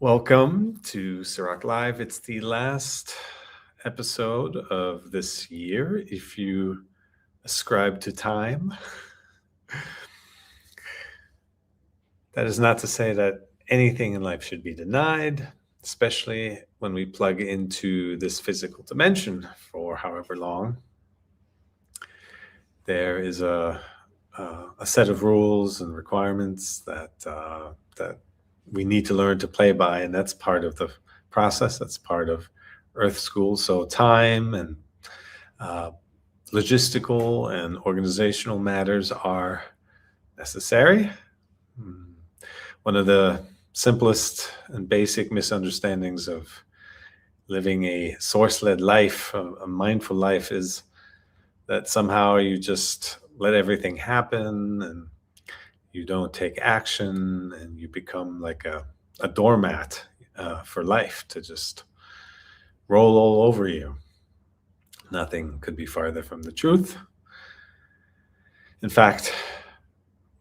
Welcome to Cirak Live. It's the last episode of this year. If you ascribe to time, that is not to say that anything in life should be denied, especially when we plug into this physical dimension for however long. There is a set of rules and requirements that we need to learn to play by, and that's part of the process. That's part of Earth School. So time and uh, logistical and organizational matters are necessary. Hmm. One of the simplest and basic misunderstandings of living a source-led life, a mindful life, is that somehow you just let everything happen and you don't take action and you become like a doormat for life to just roll all over you. Nothing could be farther from the truth. In fact,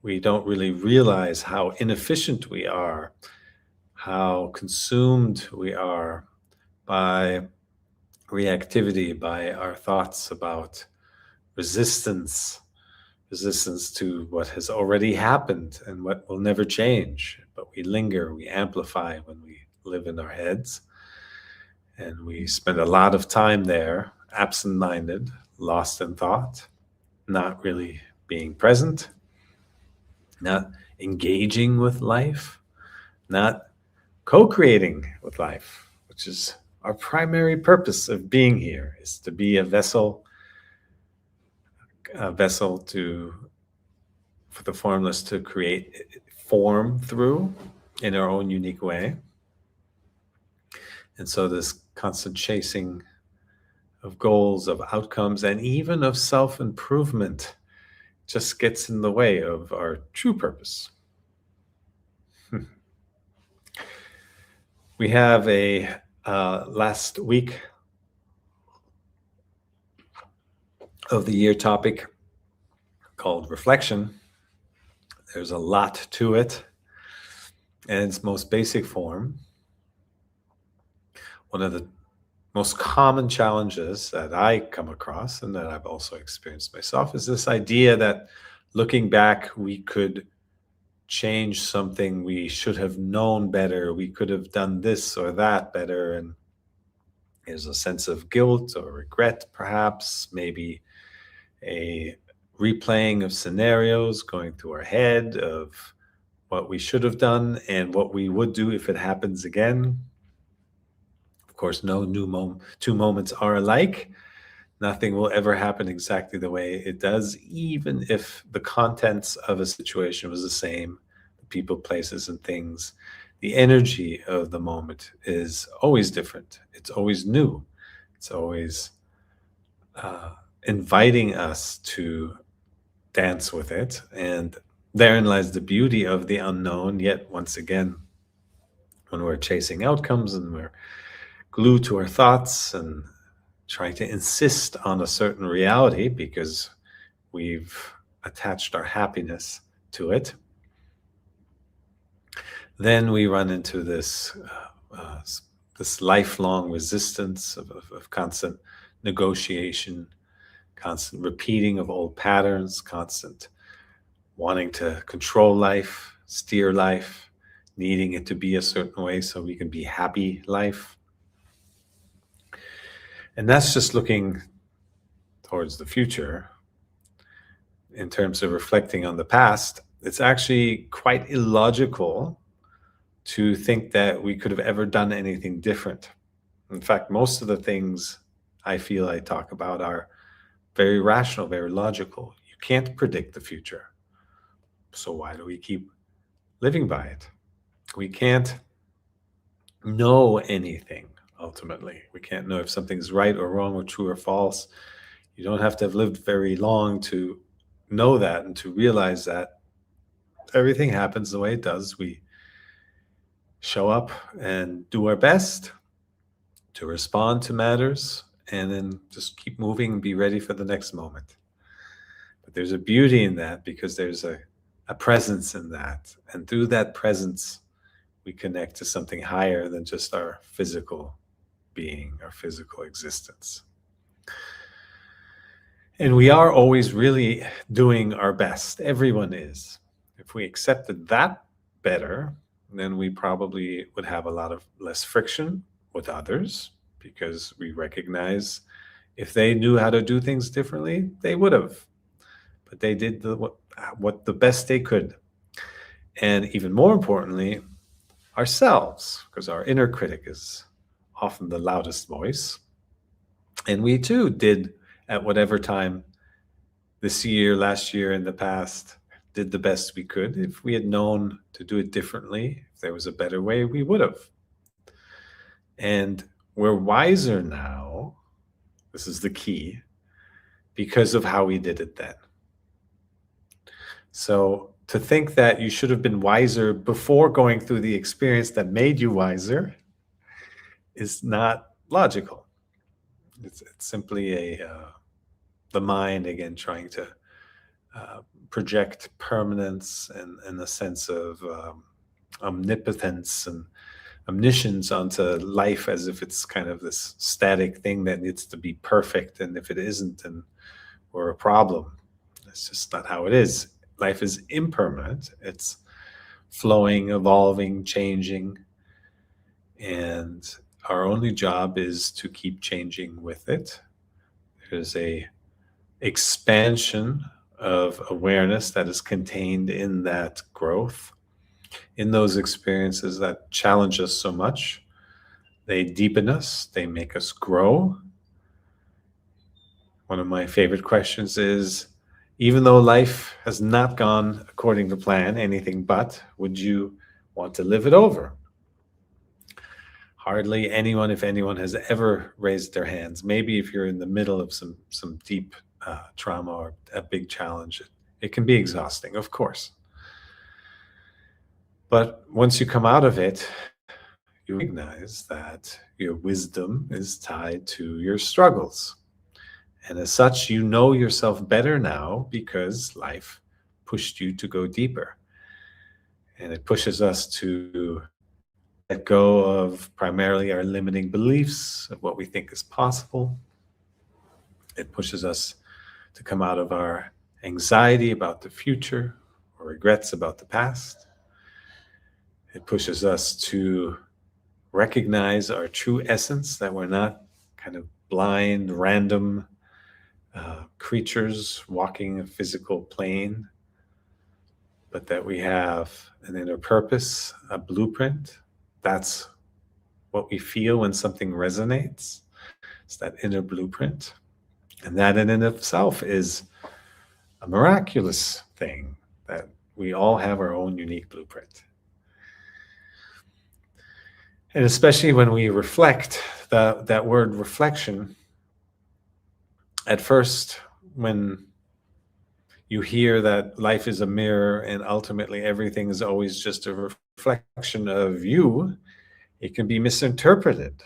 we don't really realize how inefficient we are, how consumed we are by reactivity, by our thoughts about resistance to what has already happened and what will never change. But we linger, we amplify when we live in our heads. And we spend a lot of time there, absent minded, lost in thought, not really being present, not engaging with life, not co creating with life, which is our primary purpose of being here, is to be a vessel for the formless to create form through in our own unique way. And so this constant chasing of goals, of outcomes, and even of self-improvement just gets in the way of our true purpose. We have a last week of the year topic called reflection. There's a lot to it. And in its most basic form, one of the most common challenges that I come across and that I've also experienced myself is this idea that looking back, we could change something, we should have known better, we could have done this or that better. And there's a sense of guilt or regret, perhaps, maybe a replaying of scenarios going through our head of what we should have done and what we would do if it happens again. Of course, no two moments are alike. Nothing will ever happen exactly the way it does, even if the contents of a situation was the same, the people, places, and things. The energy of the moment is always different. It's always new. It's always inviting us to dance with it. And therein lies the beauty of the unknown. Yet, once again, when we're chasing outcomes and we're glued to our thoughts and trying to insist on a certain reality because we've attached our happiness to it, then we run into this lifelong resistance of constant negotiation, constant repeating of old patterns, constant wanting to control life, steer life, needing it to be a certain way so we can be happy life. And that's just looking towards the future. In terms of reflecting on the past, it's actually quite illogical to think that we could have ever done anything different. In fact, most of the things I feel I talk about are very rational, very logical. You can't predict the future. So why do we keep living by it? We can't know anything. Ultimately, we can't know if something's right or wrong or true or false. You don't have to have lived very long to know that and to realize that everything happens the way it does. We show up and do our best to respond to matters and then just keep moving and be ready for the next moment. But there's a beauty in that because there's a presence in that. And through that presence, we connect to something higher than just our physical being, our physical existence. And we are always really doing our best. Everyone is. If we accepted that better, then we probably would have a lot of less friction with others, because we recognize if they knew how to do things differently, they would have. But they did what the best they could. And even more importantly, ourselves, because our inner critic is often the loudest voice. And we too did, at whatever time this year, last year, in the past, did the best we could. If we had known to do it differently, if there was a better way, we would have. And we're wiser now, this is the key, because of how we did it then. So to think that you should have been wiser before going through the experience that made you wiser is not logical. It's simply the mind, again, trying to project permanence and a sense of omnipotence and omniscience onto life, as if it's kind of this static thing that needs to be perfect. And if it isn't, then we're a problem. That's just not how it is. Life is impermanent. It's flowing, evolving, changing. And our only job is to keep changing with it. There's a expansion of awareness that is contained in that growth, in those experiences that challenge us so much. They deepen us, they make us grow. One of my favorite questions is, even though life has not gone according to plan, anything but, would you want to live it over? Hardly anyone, if anyone, has ever raised their hands. Maybe if you're in the middle of some deep trauma or a big challenge, it can be exhausting, of course. But once you come out of it, you recognize that your wisdom is tied to your struggles. And as such, you know yourself better now because life pushed you to go deeper. And it pushes us to let go of primarily our limiting beliefs of what we think is possible. It pushes us to come out of our anxiety about the future or regrets about the past. It pushes us to recognize our true essence, that we're not kind of blind, random creatures walking a physical plane, but that we have an inner purpose, a blueprint. That's what we feel when something resonates. It's that inner blueprint. And that in and of itself is a miraculous thing, that we all have our own unique blueprint. And especially when we reflect, that word reflection, at first, when you hear that life is a mirror and ultimately everything is always just a reflection of you, it can be misinterpreted.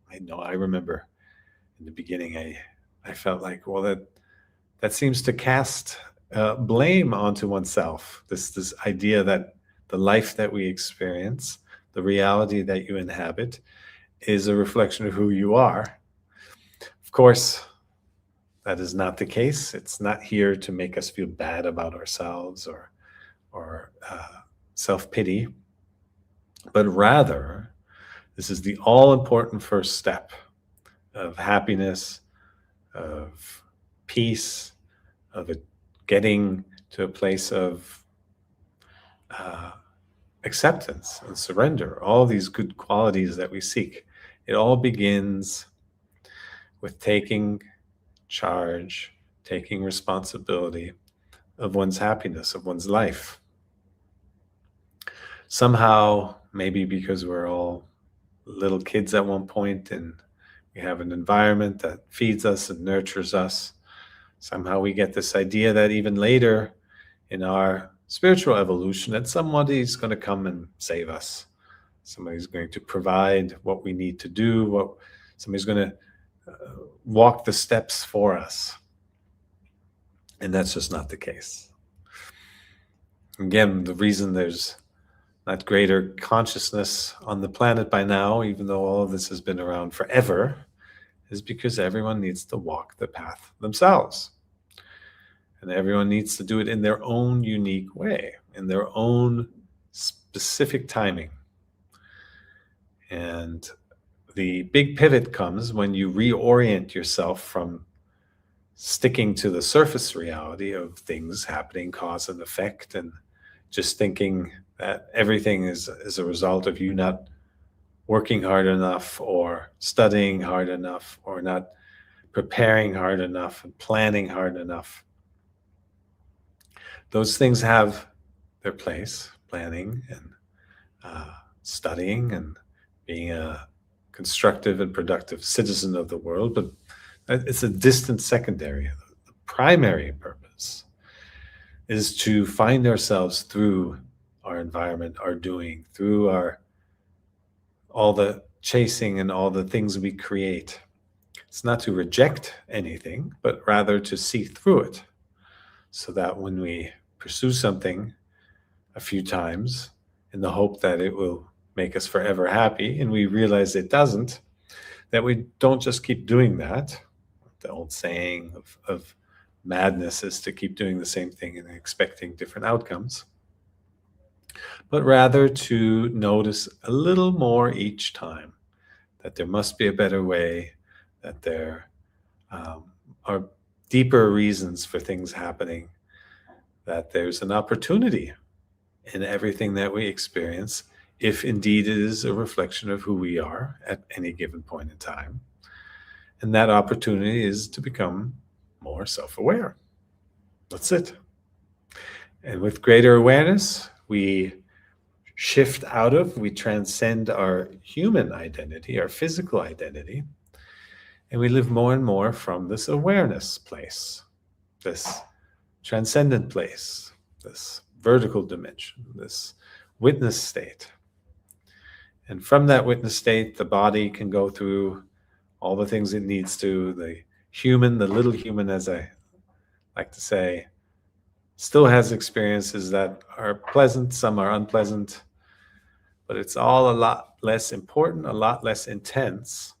I remember in the beginning, I felt like, well, that seems to cast blame onto oneself. This idea that the life that we experience, the reality that you inhabit, is a reflection of who you are. Of course, that is not the case. It's not here to make us feel bad about ourselves or self-pity, but rather, this is the all-important first step of happiness, of peace, of getting to a place of acceptance and surrender, all these good qualities that we seek. It all begins with taking charge, taking responsibility of one's happiness, of one's life. Somehow, maybe because we're all little kids at one point and we have an environment that feeds us and nurtures us, somehow we get this idea that even later in our spiritual evolution, that somebody's going to come and save us. Somebody's going to provide what we need to do, somebody's going to walk the steps for us. And that's just not the case. Again, the reason there's not greater consciousness on the planet by now, even though all of this has been around forever, is because everyone needs to walk the path themselves. And everyone needs to do it in their own unique way, in their own specific timing. And the big pivot comes when you reorient yourself from sticking to the surface reality of things happening, cause and effect, and just thinking that everything is a result of you not working hard enough or studying hard enough or not preparing hard enough and planning hard enough. Those things have their place, planning and studying and being a constructive and productive citizen of the world, but it's a distant secondary. The primary purpose is to find ourselves through our environment, our doing, through all the chasing and all the things we create. It's not to reject anything, but rather to see through it, so that when we pursue something a few times in the hope that it will make us forever happy, and we realize it doesn't, that we don't just keep doing that. The old saying of madness is to keep doing the same thing and expecting different outcomes, but rather to notice a little more each time that there must be a better way, that there are deeper reasons for things happening, that there's an opportunity in everything that we experience, if indeed it is a reflection of who we are at any given point in time. And that opportunity is to become more self-aware. That's it. And with greater awareness, we we transcend our human identity, our physical identity, and we live more and more from this awareness place, this transcendent place, this vertical dimension, this witness state. And from that witness state, the body can go through all the things it needs to. The human, the little human, as I like to say, still has experiences that are pleasant, some are unpleasant, but it's all a lot less important, a lot less intense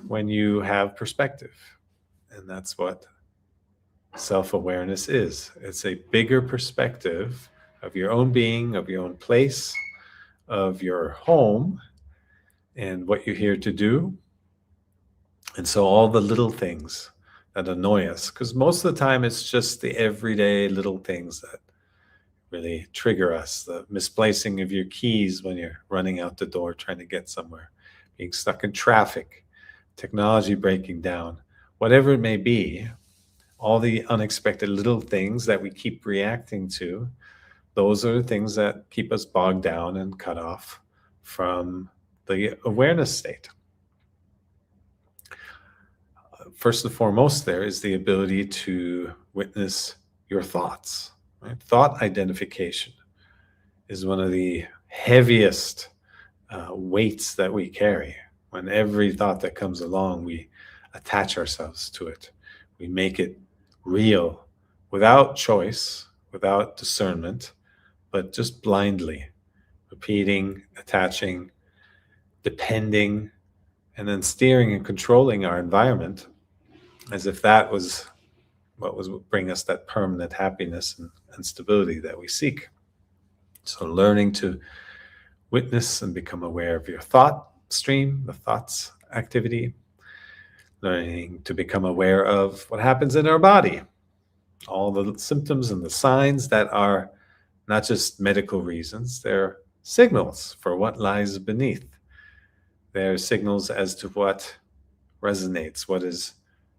when you have perspective. And that's what self-awareness is. It's a bigger perspective of your own being, of your own place, of your home, and what you're here to do. And so all the little things that annoy us, because most of the time it's just the everyday little things that really trigger us. The misplacing of your keys when you're running out the door trying to get somewhere, being stuck in traffic, technology breaking down, whatever it may be, all the unexpected little things that we keep reacting to, those are the things that keep us bogged down and cut off from the awareness state. First and foremost, there is the ability to witness your thoughts. Right? Thought identification is one of the heaviest weights that we carry. When every thought that comes along, we attach ourselves to it. We make it real without choice, without discernment, but just blindly repeating, attaching, depending, and then steering and controlling our environment as if that was what would bring us that permanent happiness and stability that we seek. So learning to witness and become aware of your thought stream, the thoughts activity, learning to become aware of what happens in our body, all the symptoms and the signs that are not just medical reasons, they're signals for what lies beneath. They're signals as to what resonates, what is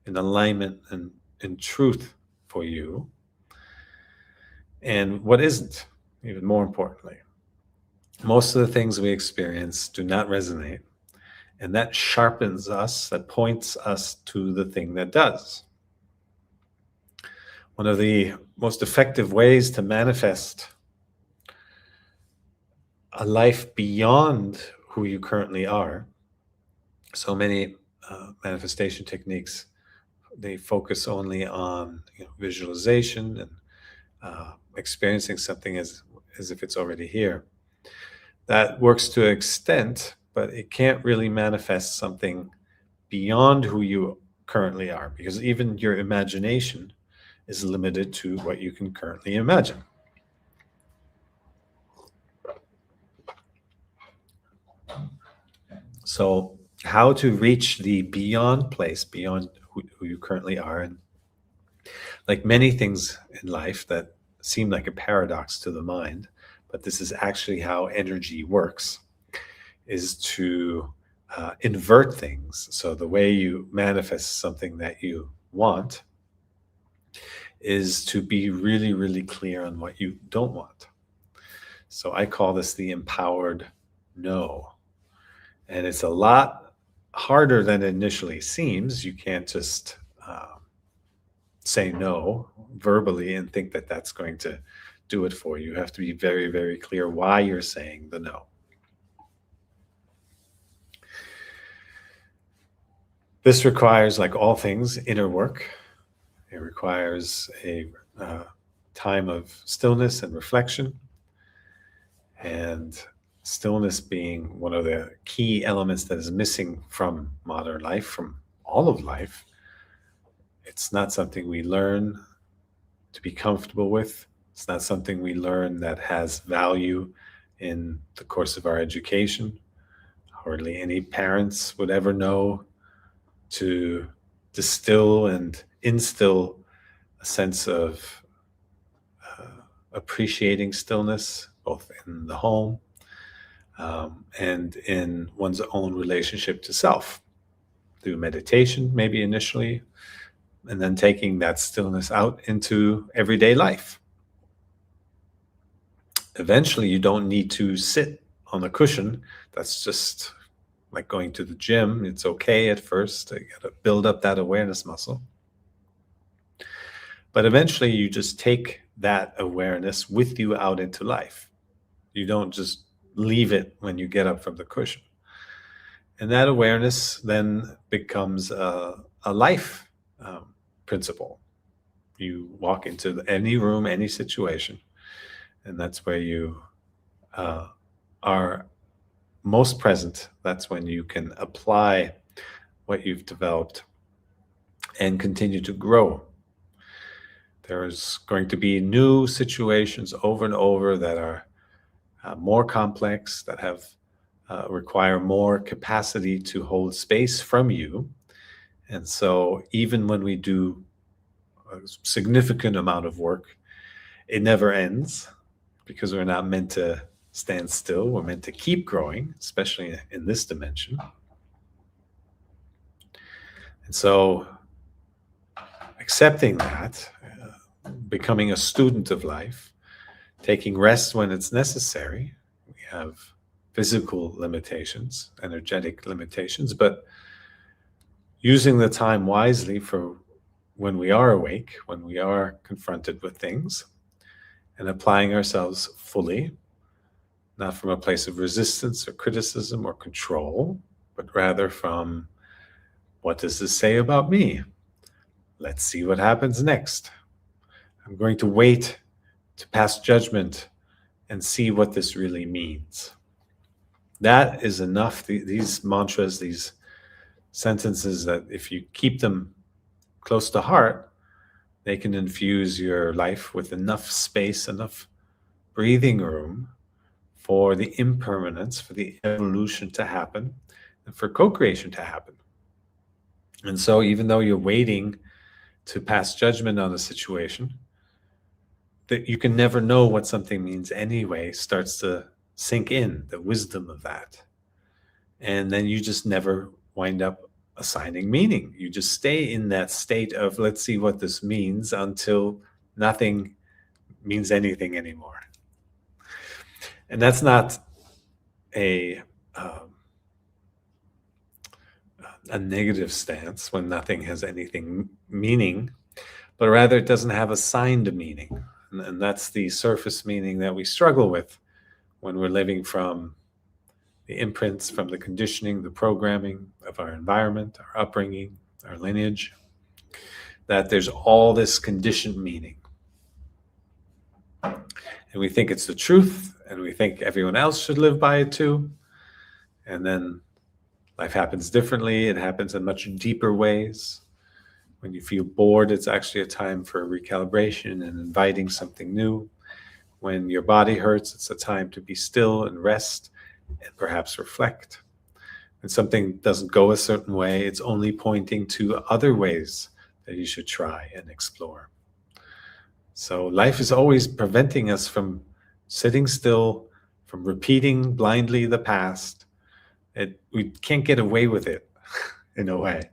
in alignment and in truth for you, and what isn't, even more importantly. Most of the things we experience do not resonate, and that sharpens us, that points us to the thing that does. One of the most effective ways to manifest a life beyond who you currently are, so many manifestation techniques, they focus only on visualization and experiencing something as if it's already here. That works to an extent, but it can't really manifest something beyond who you currently are, because even your imagination is limited to what you can currently imagine. So, how to reach the beyond place, beyond who you currently are, and like many things in life that seem like a paradox to the mind, but this is actually how energy works, is to invert things. So the way you manifest something that you want is to be really, really clear on what you don't want. So I call this the empowered no. And it's a lot harder than it initially seems. You can't just say no verbally and think that that's going to do it for you. You have to be very, very clear why you're saying the no. This requires, like all things, inner work. It requires a time of stillness and reflection. And stillness being one of the key elements that is missing from modern life, from all of life. It's not something we learn to be comfortable with. It's not something we learn that has value in the course of our education. Hardly any parents would ever know to distill and instill a sense of appreciating stillness, both in the home and in one's own relationship to self, through meditation, maybe initially, and then taking that stillness out into everyday life. Eventually, you don't need to sit on a cushion. That's just like going to the gym. It's okay at first. You got to build up that awareness muscle. But eventually, you just take that awareness with you out into life. You don't just leave it when you get up from the cushion. And that awareness then becomes a life principle. You walk into any room, any situation, and that's where you are most present. That's when you can apply what you've developed and continue to grow. There's going to be new situations over and over that are more complex, that have require more capacity to hold space from you. And so even when we do a significant amount of work, it never ends, because we're not meant to stand still. We're meant to keep growing, especially in this dimension. And so accepting that, becoming a student of life, taking rest when it's necessary. We have physical limitations, energetic limitations, but using the time wisely for when we are awake, when we are confronted with things, and applying ourselves fully, not from a place of resistance or criticism or control, but rather from, what does this say about me? Let's see what happens next. I'm going to wait to pass judgment and see what this really means. That is enough. These mantras, these sentences, that if you keep them close to heart, they can infuse your life with enough space, enough breathing room for the impermanence, for the evolution to happen, and for co-creation to happen. And so even though you're waiting to pass judgment on a situation, that you can never know what something means anyway starts to sink in, the wisdom of that. And then you just never wind up assigning meaning. You just stay in that state of, let's see what this means, until nothing means anything anymore. And that's not a negative stance when nothing has anything meaning, but rather it doesn't have assigned meaning. And that's the surface meaning that we struggle with when we're living from the imprints, from the conditioning, the programming of our environment, our upbringing, our lineage, that there's all this conditioned meaning. And we think it's the truth, and we think everyone else should live by it too. And then life happens differently. It happens in much deeper ways. When you feel bored, it's actually a time for recalibration and inviting something new. When your body hurts, it's a time to be still and rest and perhaps reflect. When something doesn't go a certain way, it's only pointing to other ways that you should try and explore. So life is always preventing us from sitting still, from repeating blindly the past. We can't get away with it in a way.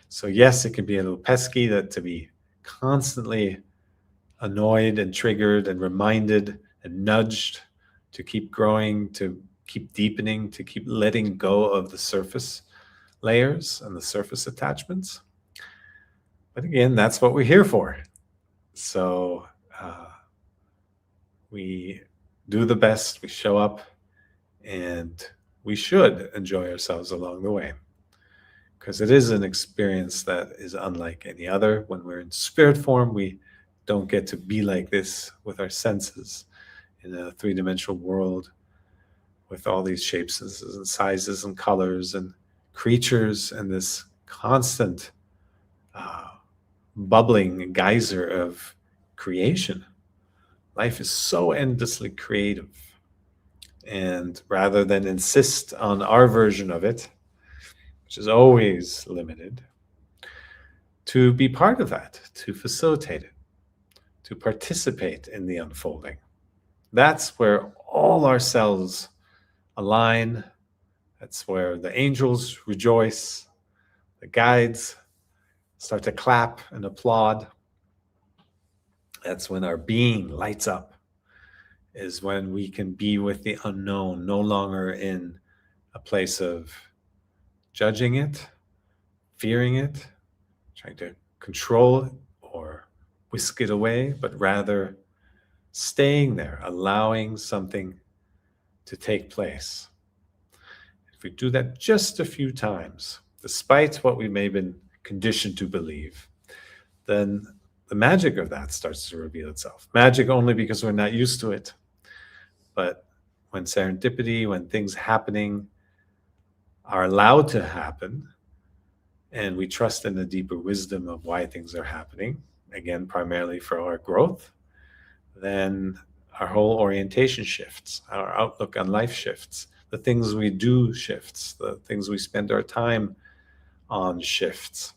So yes, it can be a little pesky to be constantly annoyed and triggered and reminded and nudged to keep growing, to keep deepening, to keep letting go of the surface layers and the surface attachments. But again, that's what we're here for. So we do the best, we show up, and we should enjoy ourselves along the way. Because it is an experience that is unlike any other. When we're in spirit form, we don't get to be like this with our senses in a three-dimensional world with all these shapes and sizes and colors and creatures and this constant bubbling geyser of creation. Life is so endlessly creative. And rather than insist on our version of it, which is always limited, to be part of that, to facilitate it, to participate in the unfolding. That's where all our cells align. That's where the angels rejoice, the guides start to clap and applaud. That's when our being lights up, is when we can be with the unknown, no longer in a place of judging it, fearing it, trying to control it or whisk it away, but rather staying there, allowing something to take place. If we do that just a few times, despite what we may have been conditioned to believe, then the magic of that starts to reveal itself. Magic only because we're not used to it. But when serendipity, when things happening are allowed to happen, and we trust in the deeper wisdom of why things are happening, again, primarily for our growth, then our whole orientation shifts, our outlook on life shifts, the things we do shifts, the things we spend our time on shifts.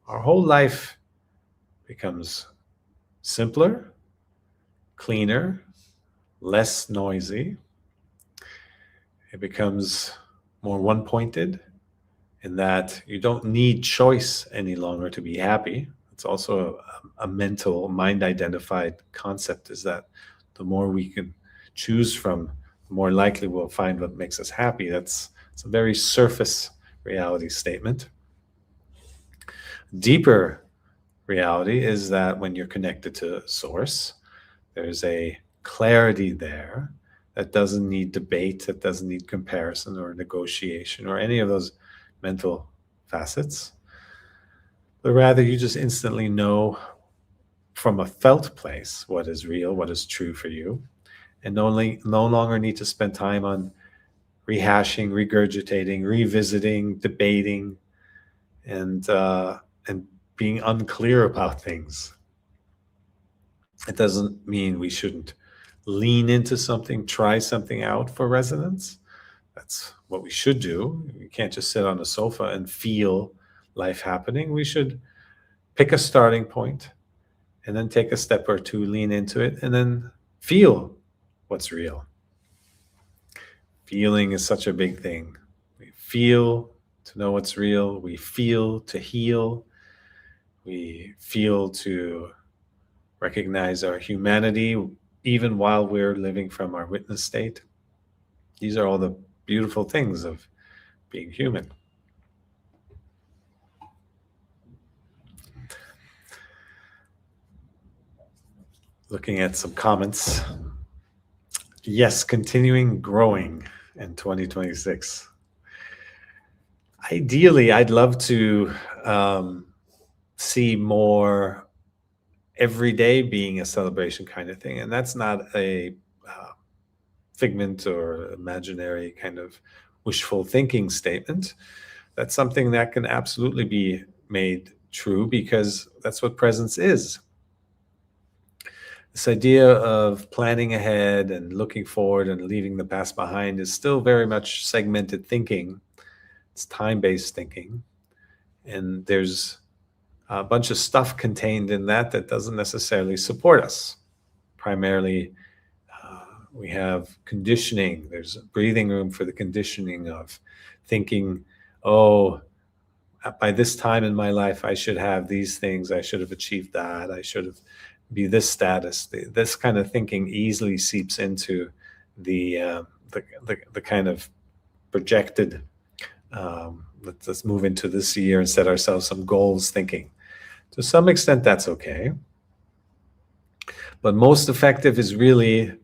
Our whole life becomes simpler, cleaner, less noisy. It becomes more one-pointed in that you don't need choice any longer to be happy. It's also a mental, mind-identified concept, is that the more we can choose from, the more likely we'll find what makes us happy. It's a very surface reality statement. Deeper reality is that when you're connected to Source, there's a clarity there that doesn't need debate, that doesn't need comparison or negotiation or any of those mental facets, but rather you just instantly know from a felt place what is real, what is true for you, and no longer need to spend time on rehashing, regurgitating, revisiting, debating, and being unclear about things. It doesn't mean we shouldn't lean into something, try something out for resonance. That's what we should do. We can't just sit on a sofa and feel life happening. We should pick a starting point and then take a step or two, lean into it, and then feel what's real. Feeling is such a big thing. We feel to know what's real. We feel to heal. We feel to recognize our humanity, even while we're living from our witness state. These are all the beautiful things of being human. Looking at some comments. Yes, continuing growing in 2026. Ideally, I'd love to see more every day being a celebration kind of thing. And that's not a figment or imaginary kind of wishful thinking statement. That's something that can absolutely be made true, because that's what presence is. This idea of planning ahead and looking forward and leaving the past behind is still very much segmented thinking. It's time-based thinking. And there's a bunch of stuff contained in that doesn't necessarily support us. Primarily, we have conditioning. There's breathing room for the conditioning of thinking, oh, by this time in my life, I should have these things. I should have achieved that. I should have be this status. This kind of thinking easily seeps into the kind of projected, let's move into this year and set ourselves some goals thinking. To some extent, that's okay. But most effective is really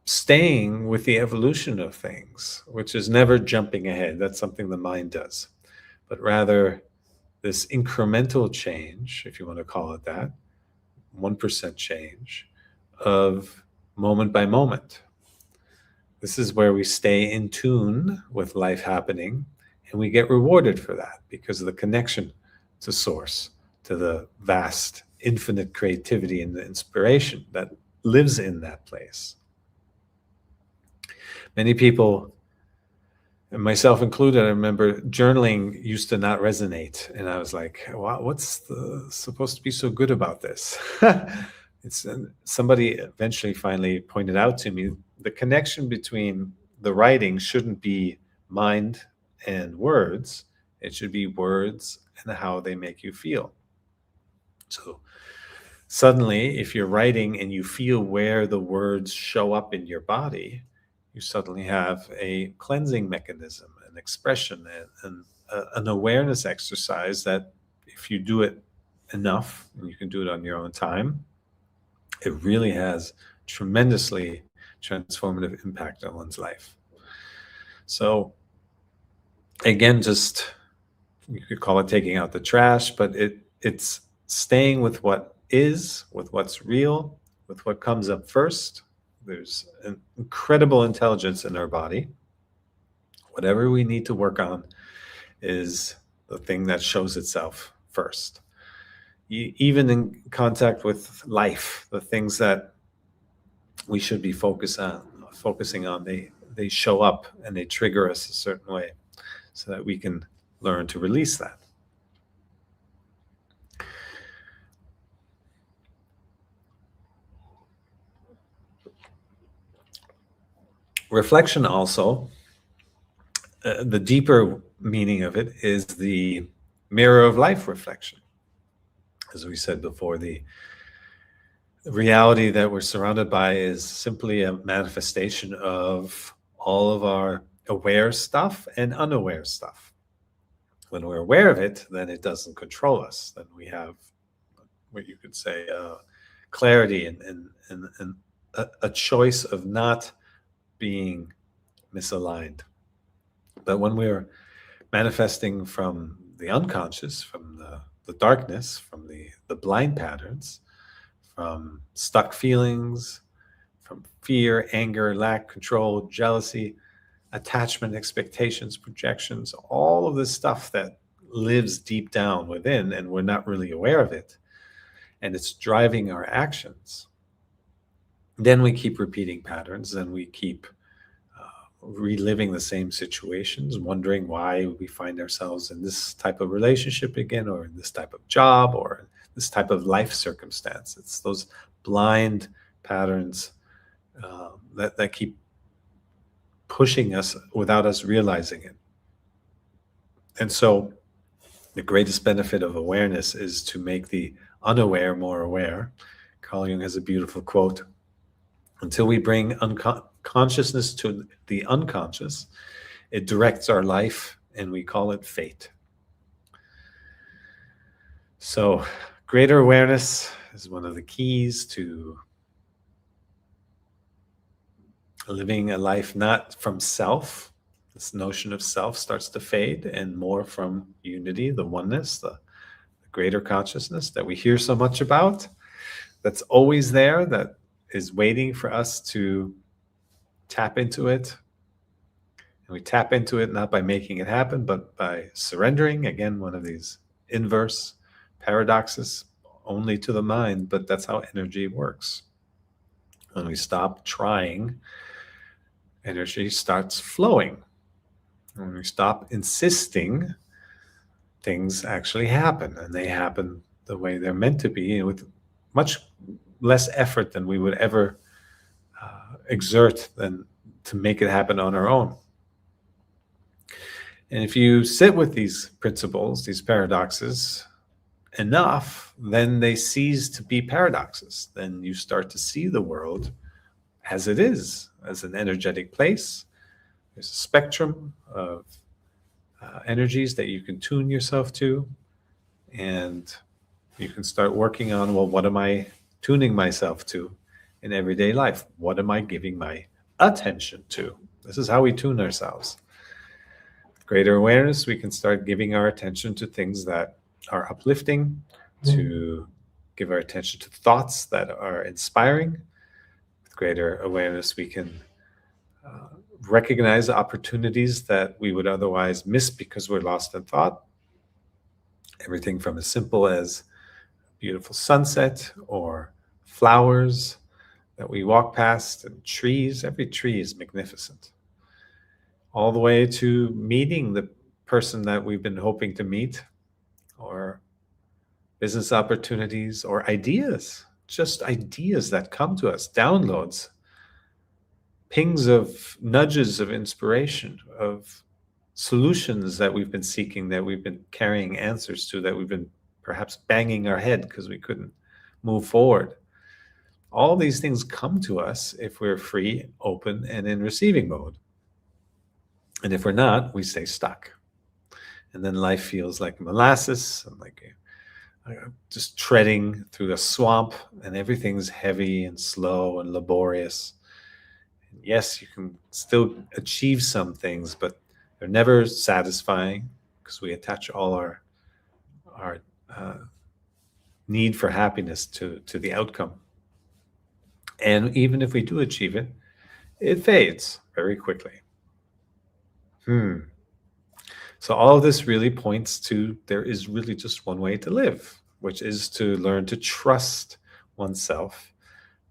staying with the evolution of things, which is never jumping ahead. That's something the mind does. But rather, this incremental change, if you want to call it that, 1% change of moment by moment. This is where we stay in tune with life happening, and we get rewarded for that because of the connection to source, to the vast, infinite creativity and the inspiration that lives in that place. Many people, and myself included, I remember journaling used to not resonate. And I was like, wow, what's supposed to be so good about this? Somebody eventually finally pointed out to me, the connection between the writing shouldn't be mind and words. It should be words and how they make you feel. So suddenly, if you're writing and you feel where the words show up in your body, you suddenly have a cleansing mechanism, an expression, and an awareness exercise that if you do it enough, and you can do it on your own time, it really has tremendously transformative impact on one's life. So again, just, you could call it taking out the trash, but it's staying with what is, with what's real, with what comes up first. There's an incredible intelligence in our body. Whatever we need to work on is the thing that shows itself first. Even in contact with life, the things that we should be focusing on, they show up and they trigger us a certain way so that we can learn to release that. Reflection also, the deeper meaning of it is the mirror of life reflection. As we said before, the reality that we're surrounded by is simply a manifestation of all of our aware stuff and unaware stuff. When we're aware of it, then it doesn't control us. Then we have what you could say clarity and a choice of not being misaligned. But when we're manifesting from the unconscious, from the darkness, from the blind patterns, from stuck feelings, from fear, anger, lack, control, jealousy, attachment, expectations, projections, all of this stuff that lives deep down within and we're not really aware of it, and it's driving our actions, then we keep repeating patterns, then we keep reliving the same situations, wondering why we find ourselves in this type of relationship again, or in this type of job, or this type of life circumstance. It's those blind patterns that keep pushing us without us realizing it. And so the greatest benefit of awareness is to make the unaware more aware. Carl Jung has a beautiful quote: until we bring consciousness to the unconscious, it directs our life, and we call it fate. So greater awareness is one of the keys to living a life not from self. This notion of self starts to fade, and more from unity, the oneness, the greater consciousness that we hear so much about, that's always there, that is waiting for us to tap into it. And we tap into it not by making it happen, but by surrendering. Again, one of these inverse paradoxes, only to the mind, but that's how energy works. When we stop trying, energy starts flowing. When we stop insisting, things actually happen, and they happen the way they're meant to be, and with much less effort than we would ever exert than to make it happen on our own. And if you sit with these principles, these paradoxes, enough, then they cease to be paradoxes. Then you start to see the world as it is, as an energetic place. There's a spectrum of energies that you can tune yourself to, and you can start working on, well, what am I tuning myself to in everyday life? What am I giving my attention to? This is how we tune ourselves. With greater awareness, we can start giving our attention to things that are uplifting, to give our attention to thoughts that are inspiring. With greater awareness, we can recognize opportunities that we would otherwise miss because we're lost in thought. Everything from as simple as a beautiful sunset or flowers that we walk past, and trees. Every tree is magnificent. All the way to meeting the person that we've been hoping to meet, or business opportunities, or ideas, just ideas that come to us, downloads, pings of nudges of inspiration, of solutions that we've been seeking, that we've been carrying answers to, that we've been perhaps banging our head because we couldn't move forward. All these things come to us if we're free, open, and in receiving mode. And if we're not, we stay stuck. And then life feels like molasses, and like just treading through a swamp, and everything's heavy and slow and laborious. And yes, you can still achieve some things, but they're never satisfying because we attach all our need for happiness to the outcome. And even if we do achieve it, it fades very quickly. So all of this really points to there is really just one way to live, which is to learn to trust oneself,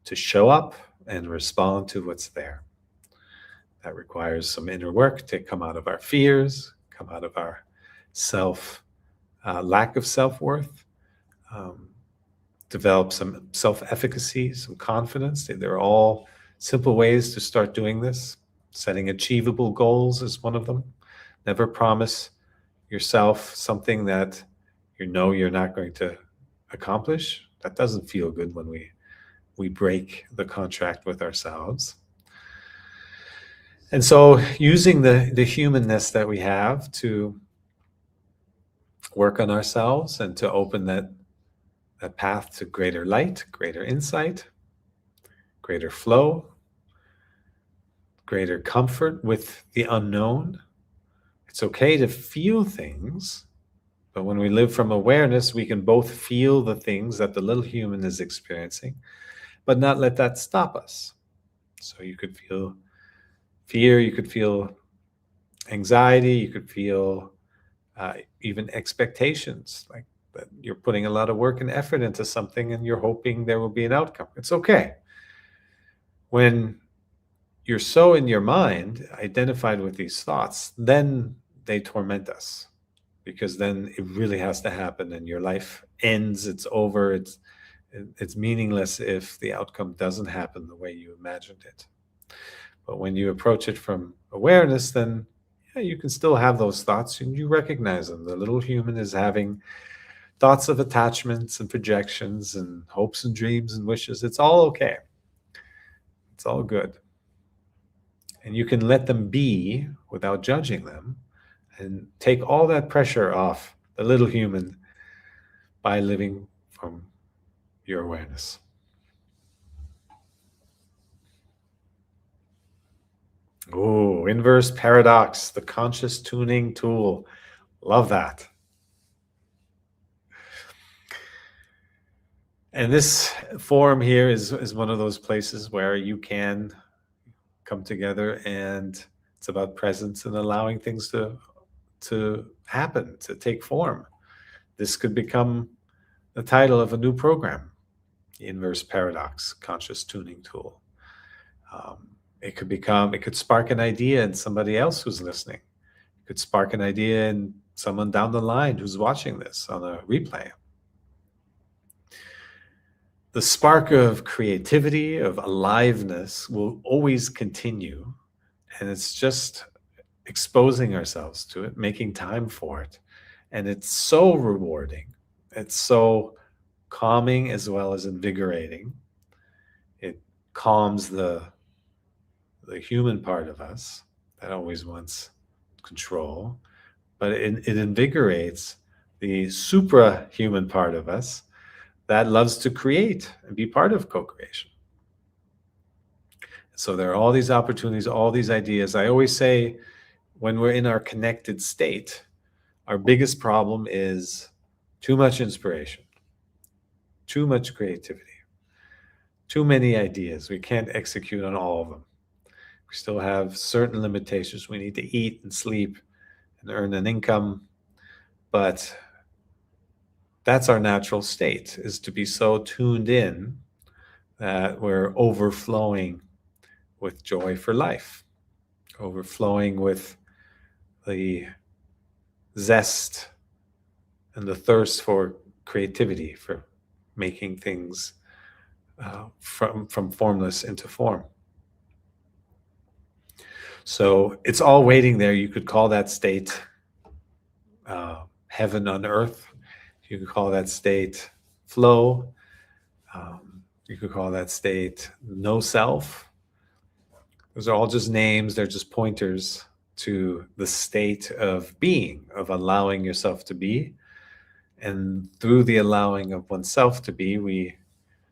to show up and respond to what's there. That requires some inner work to come out of our fears, come out of our lack of self-worth, develop some self-efficacy, some confidence. They're all simple ways to start doing this. Setting achievable goals is one of them. Never promise yourself something that you know you're not going to accomplish. That doesn't feel good when we break the contract with ourselves. And so using the humanness that we have to work on ourselves and to open that path to greater light, greater insight, greater flow, greater comfort with the unknown. It's okay to feel things, but when we live from awareness, we can both feel the things that the little human is experiencing, but not let that stop us. So you could feel fear, you could feel anxiety, you could feel even expectations, like that you're putting a lot of work and effort into something and you're hoping there will be an outcome. It's okay. When you're so in your mind, identified with these thoughts, then they torment us, because then it really has to happen and your life ends, it's over, it's meaningless if the outcome doesn't happen the way you imagined it. But when you approach it from awareness, then you can still have those thoughts and you recognize them. The little human is having thoughts of attachments and projections and hopes and dreams and wishes. It's all okay. It's all good. And you can let them be without judging them and take all that pressure off the little human by living from your awareness. Oh, inverse paradox, the conscious tuning tool. Love that. And this forum here is one of those places where you can come together, and it's about presence and allowing things to happen, to take form. This could become the title of a new program, the Inverse Paradox Conscious Tuning Tool. It could spark an idea in somebody else who's listening. It could spark an idea in someone down the line who's watching this on a replay. The spark of creativity, of aliveness will always continue. And it's just exposing ourselves to it, making time for it. And it's so rewarding. It's so calming as well as invigorating. It calms the human part of us that always wants control, but it invigorates the suprahuman part of us that loves to create and be part of co-creation. So there are all these opportunities, all these ideas. I always say, when we're in our connected state, our biggest problem is too much inspiration, too much creativity, too many ideas. We can't execute on all of them. We still have certain limitations. We need to eat and sleep and earn an income. But that's our natural state, is to be so tuned in that we're overflowing with joy for life, overflowing with the zest and the thirst for creativity, for making things from formless into form. So it's all waiting there. You could call that state heaven on earth. You could call that state flow. You could call that state no self. Those are all just names. They're just pointers to the state of being, of allowing yourself to be. And through the allowing of oneself to be, we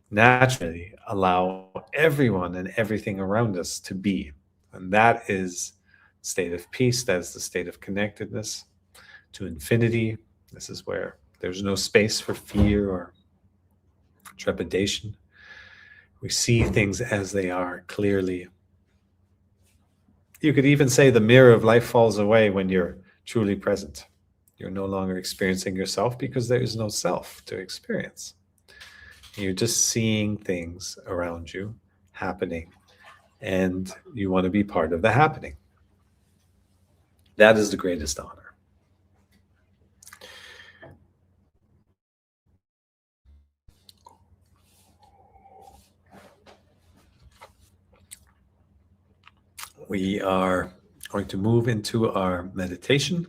naturally allow everyone and everything around us to be. And that is the state of peace. That is the state of connectedness to infinity. This is where there's no space for fear or trepidation. We see things as they are clearly. You could even say the mirror of life falls away when you're truly present. You're no longer experiencing yourself because there is no self to experience. You're just seeing things around you happening, and you want to be part of the happening. That is the greatest honor. We are going to move into our meditation.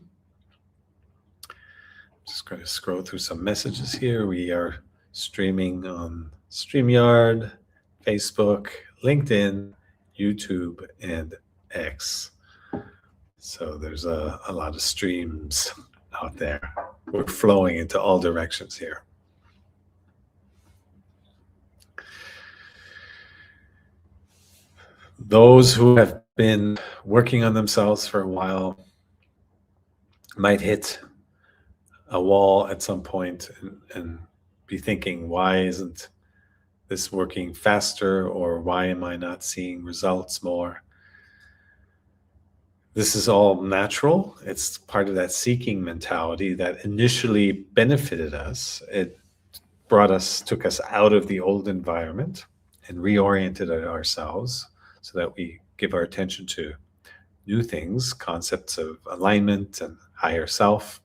Just going to scroll through some messages here. We are streaming on StreamYard, Facebook, LinkedIn, YouTube, and X. So there's a lot of streams out there. We're flowing into all directions here. Those who have been working on themselves for a while might hit a wall at some point and be thinking, why isn't this working faster, or why am I not seeing results more? This is all natural. It's part of that seeking mentality that initially benefited us. It took us out of the old environment and reoriented ourselves so that we give our attention to new things, concepts of alignment and higher self,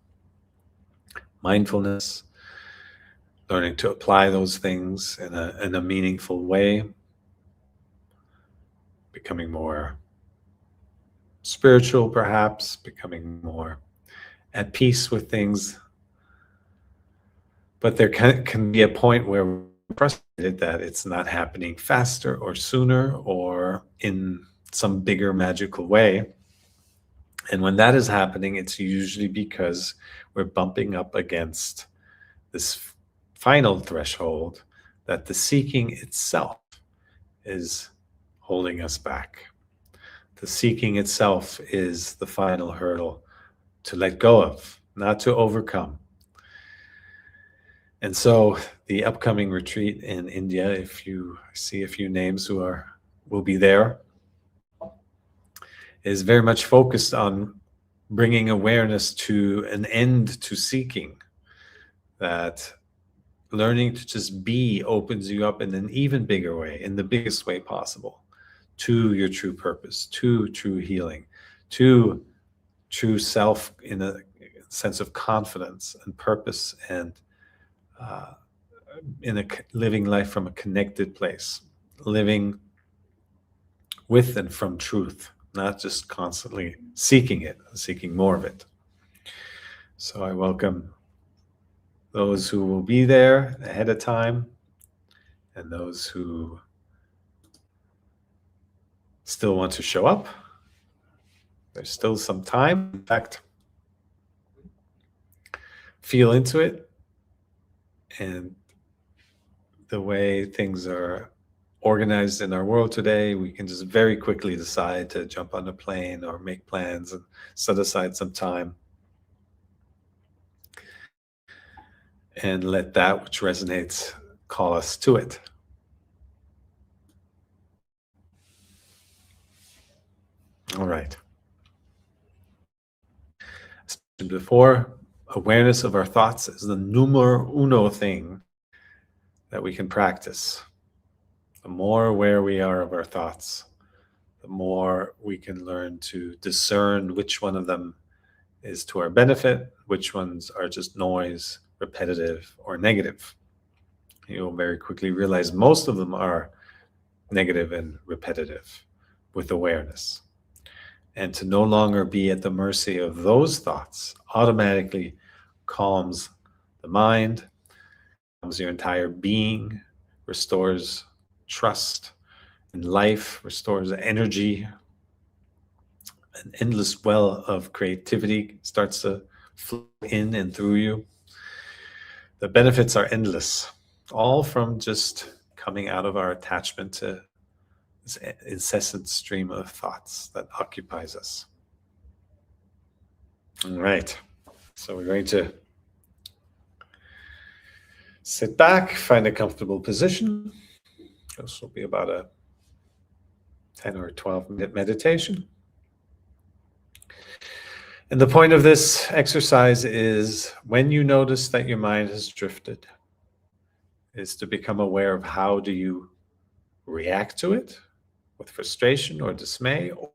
mindfulness, learning to apply those things in a meaningful way, becoming more spiritual, perhaps, becoming more at peace with things. But there can be a point where we're frustrated that it's not happening faster or sooner or in some bigger magical way. And when that is happening, it's usually because we're bumping up against this final threshold that the seeking itself is holding us back. The seeking itself is the final hurdle to let go of, not to overcome. And so the upcoming retreat in India, if you see a few names who will be there, is very much focused on bringing awareness to an end to seeking. That learning to just be opens you up in an even bigger way, in the biggest way possible, to your true purpose, to true healing, to true self in a sense of confidence and purpose, and uh, living life from a connected place, living with and from truth, not just constantly seeking it, seeking more of it. So I welcome those who will be there ahead of time and those who still want to show up. There's still some time. In fact, feel into it. And the way things are organized in our world today, we can just very quickly decide to jump on a plane or make plans and set aside some time and let that which resonates call us to it. All right. As mentioned before, awareness of our thoughts is the numero uno thing that we can practice. The more aware we are of our thoughts, the more we can learn to discern which one of them is to our benefit, which ones are just noise, repetitive, or negative. You'll very quickly realize most of them are negative and repetitive with awareness. And to no longer be at the mercy of those thoughts automatically calms the mind, calms your entire being, restores trust in life, restores energy. An endless well of creativity starts to flow in and through you. The benefits are endless, all from just coming out of our attachment to this incessant stream of thoughts that occupies us. All right. So we're going to sit back, find a comfortable position. This will be about a 10 or 12-minute meditation. And the point of this exercise is when you notice that your mind has drifted, is to become aware of how do you react to it with frustration or dismay, or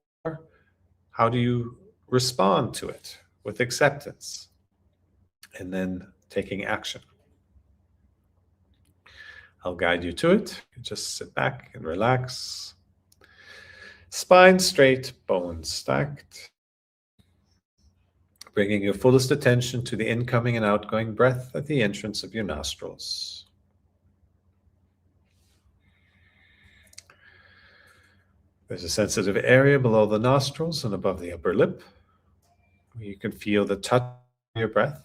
how do you respond to it with acceptance and then taking action. I'll guide you to it. Just sit back and relax. Spine straight, bones stacked. Bringing your fullest attention to the incoming and outgoing breath at the entrance of your nostrils. There's a sensitive area below the nostrils and above the upper lip. You can feel the touch of your breath.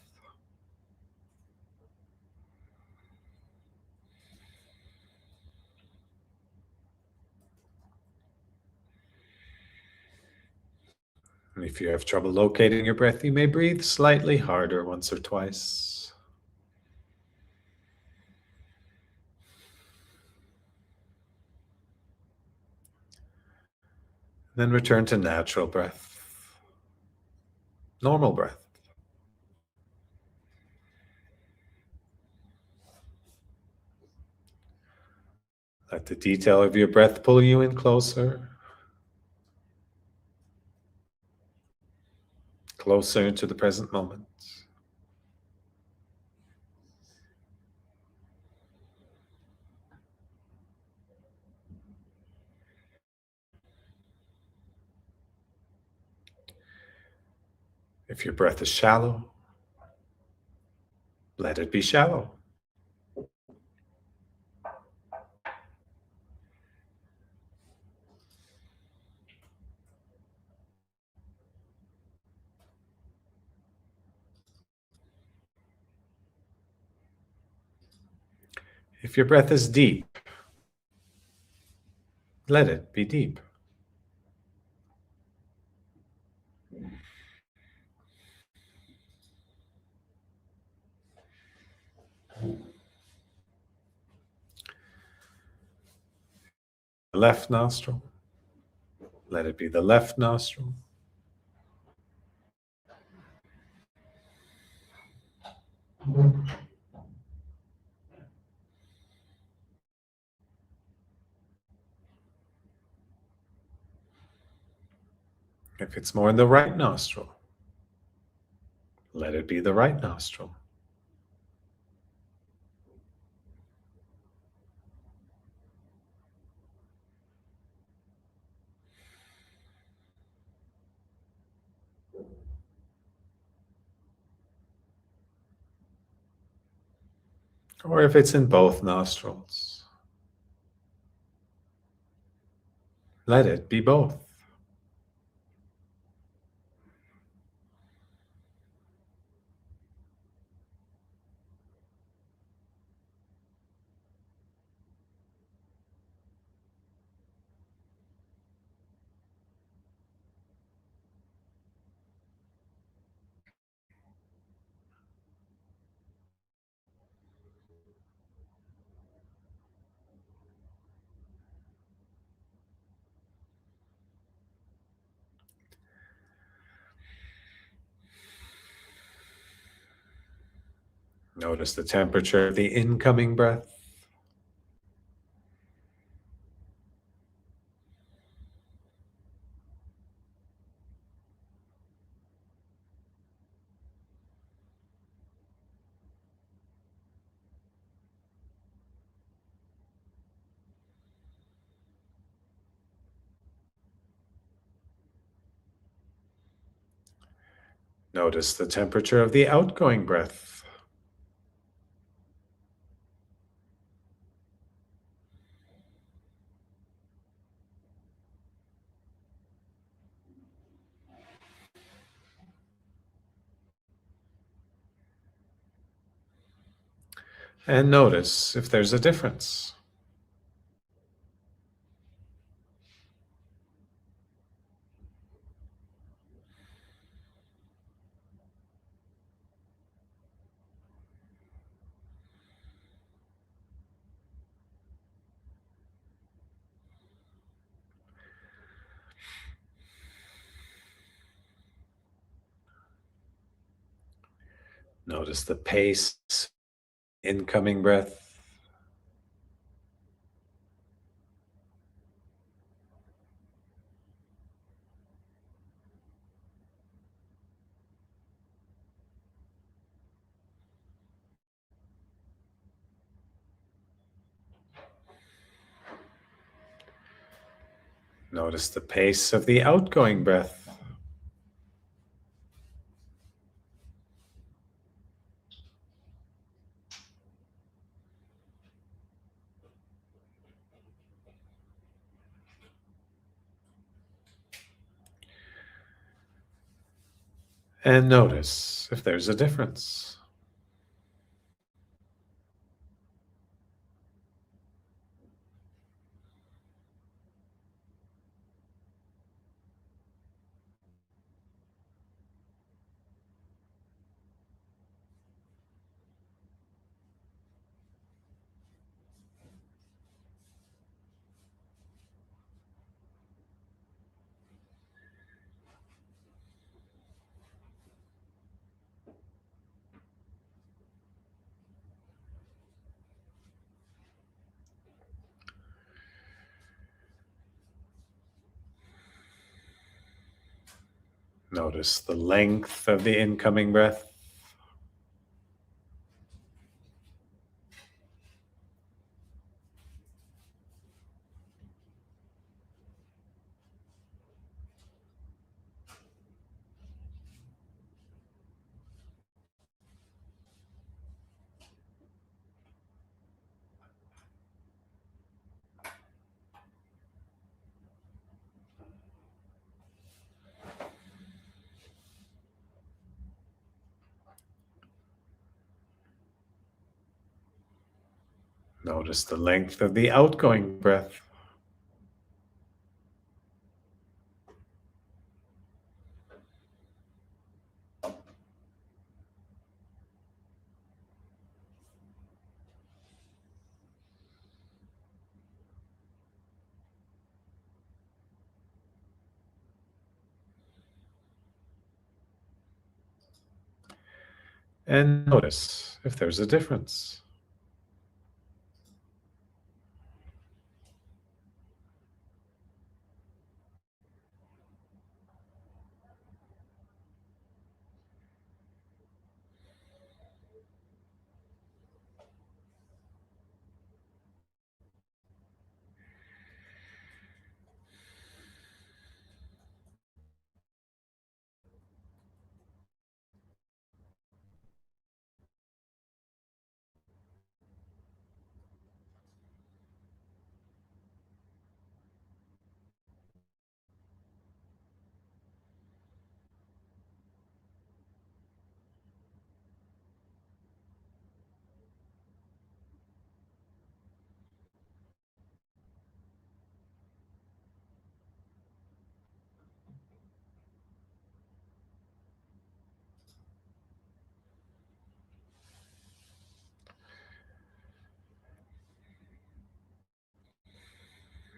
And if you have trouble locating your breath, you may breathe slightly harder once or twice. Then return to natural breath, normal breath. Let the detail of your breath pull you in closer, closer into the present moment. If your breath is shallow, let it be shallow. If your breath is deep, let it be deep. the left nostril. Let it be the left nostril. If it's more in the right nostril, let it be the right nostril. Or if it's in both nostrils, let it be both. Notice the temperature of the incoming breath. Notice the temperature of the outgoing breath. And notice if there's a difference. Notice the pace, incoming breath. Notice the pace of the outgoing breath. And notice if there's a difference. Notice the length of the incoming breath. Notice the length of the outgoing breath. And notice if there's a difference.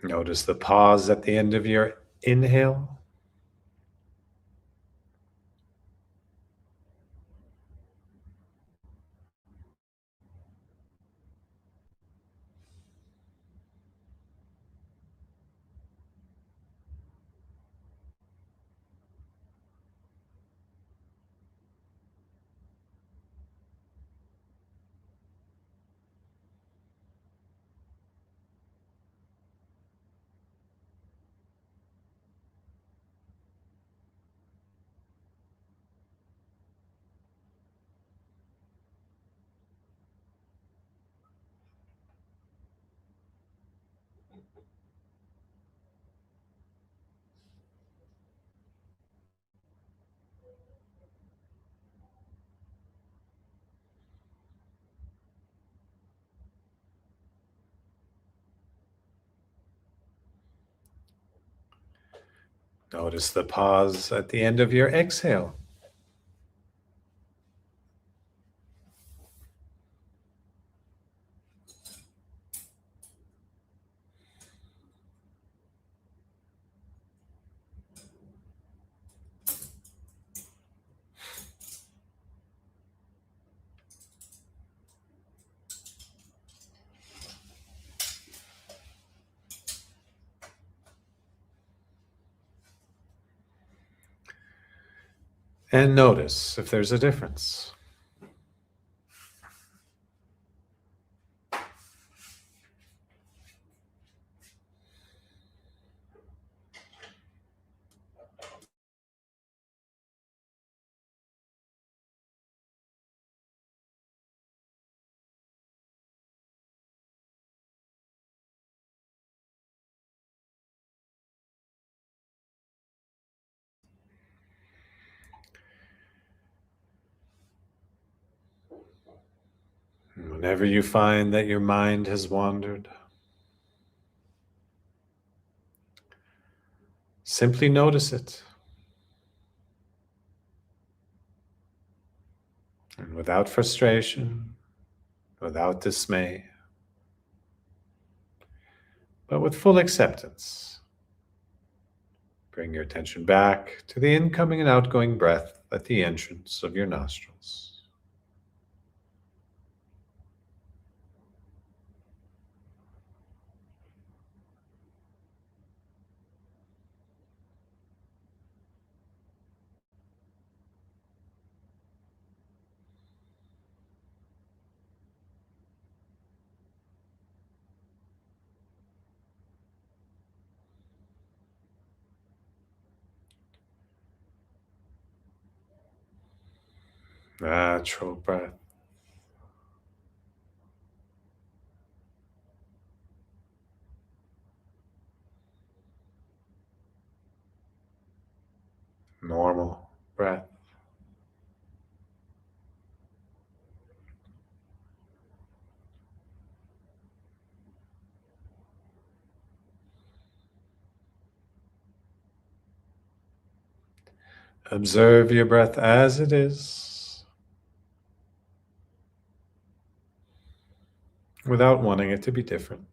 Notice the pause at the end of your inhale. Notice the pause at the end of your exhale. And notice if there's a difference. Whenever you find that your mind has wandered, simply notice it. And without frustration, without dismay, but with full acceptance, bring your attention back to the incoming and outgoing breath at the entrance of your nostrils. Natural breath. Normal breath. Observe your breath as it is, without wanting it to be different.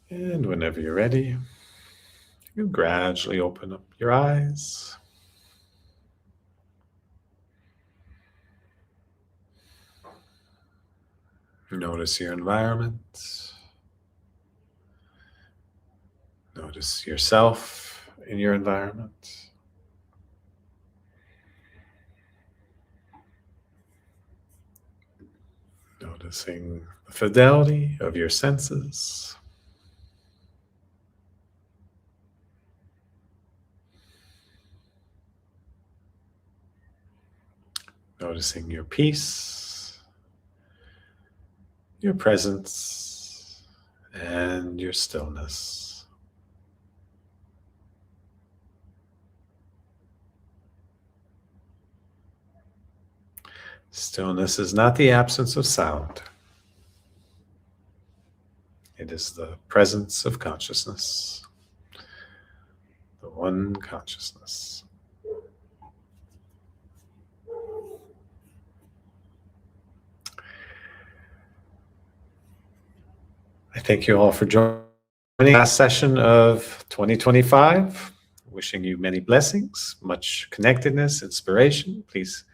And whenever you're ready, you gradually open up your eyes. Notice your environment. Notice yourself in your environment. Noticing the fidelity of your senses. Noticing your peace, your presence, and your stillness. Stillness is not the absence of sound. It is the presence of consciousness, the one consciousness. I thank you all for joining the last session of 2025. Wishing you many blessings, much connectedness, inspiration. Please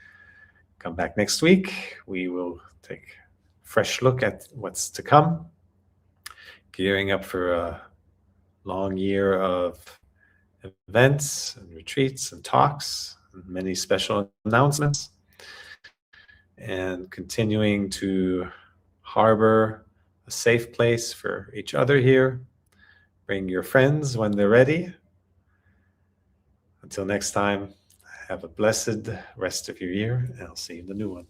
come back next week. We will take a fresh look at what's to come. Gearing up for a long year of events and retreats and talks and many special announcements. And continuing to harbor a safe place for each other here. Bring your friends when they're ready. Until next time, have a blessed rest of your year, and I'll see you in the new one.